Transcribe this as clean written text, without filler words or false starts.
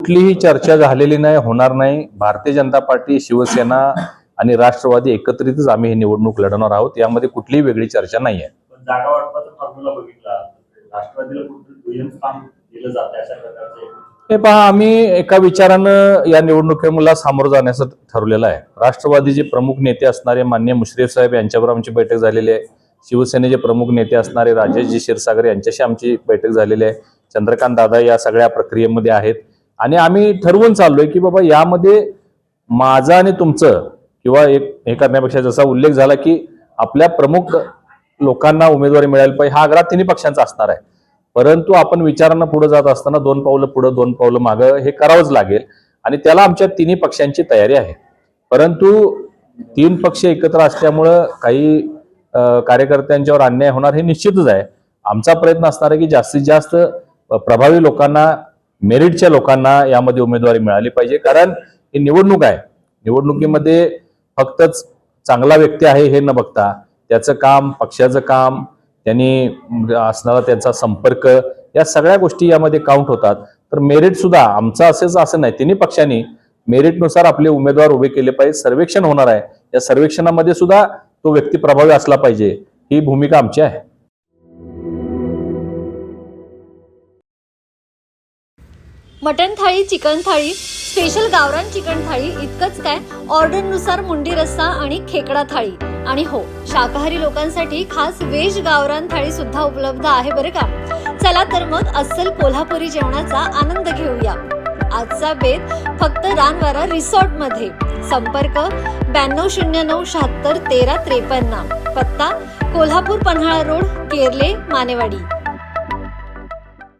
कुठलीही चर्चा झालेली नाही, होणार नाही. भारतीय जनता पार्टी, शिवसेना आणि राष्ट्रवादी एकत्रितच आम्ही ही निवडणूक लढवणार आहोत. यामध्ये कुठलीही वेगळी चर्चा नाही आहे. जागा वाटपाचा फॉर्म्युला बघितला, राष्ट्रवादीला कुठे दुय्यम स्थान दिलं जातं अशा प्रकारचे. हे पहा, आम्ही एका विचारानं या निवडणुकीला सामोरं जाण्याचं ठरवलेलं आहे. राष्ट्रवादीचे प्रमुख नेते असणारे माननीय मुश्रीफ साहेब यांच्याबरोबर आमची बैठक झालेली आहे. शिवसेनेचे प्रमुख नेते असणारे राजेशजी क्षीरसागर यांच्याशी आमची बैठक झालेली आहे. चंद्रकांत दादा या सगळ्या प्रक्रियेमध्ये आहेत आणि आम्ही ठरवून चाललोय की बाबा यामध्ये माझं आणि तुमचं किंवा हे करण्यापेक्षा जसा उल्लेख झाला की आपल्या प्रमुख लोकांना उमेदवारी मिळायला पाहिजे, हा आग्रह तिन्ही पक्षांचा असणार आहे. परंतु आपण विचारांना पुढे जात असताना 2 पावलं पुढे 2 पावलं मागं हे करावंच लागेल आणि त्याला आमच्या तिन्ही पक्षांची तयारी आहे. परंतु 3 पक्ष एकत्र असल्यामुळं काही कार्यकर्त्यांच्यावर अन्याय होणार हे निश्चितच आहे. आमचा प्रयत्न असणार आहे की जास्तीत जास्त प्रभावी लोकांना, मेरिटच्या लोकांना यामध्ये उमेदवारी मिळाली पाहिजे. कारण ही निवडणूक आहे. निवडणुकीमध्ये फक्तच चांगला व्यक्ती आहे हे न बघता त्याचं काम, पक्षाचं काम, त्यांनी असणारा त्यांचा संपर्क, या सगळ्या गोष्टी यामध्ये काउंट होतात. तर मेरिट सुद्धा आमचं असं नाही, तिन्ही पक्षांनी मेरिटनुसार आपले उमेदवार उभे केले पाहिजे. सर्वेक्षण होणार आहे, या सर्वेक्षणामध्ये सुद्धा तो व्यक्ती प्रभावी असला पाहिजे, ही भूमिका आमची आहे. मटन थाळी, चिकन थाळी, स्पेशल गावरान चिकन थाळी इतकंच काय, ऑर्डरनुसार मुंडी रस्सा आणि खेकडा थाळी. आणि हो, शाकाहारी लोकांसाठी खास व्हेज गावरान थाळी सुद्धा उपलब्ध आहे बरं का. चला तर मग अस्सल कोल्हापुरी जेवणाचा आनंद घेऊया. आजचा बेत फक्त रानवारा रिसॉर्ट मध्ये. संपर्क 9209 76 13 53. पत्ता कोल्हापूर पन्हाळा रोड, केरले, मानेवाडी.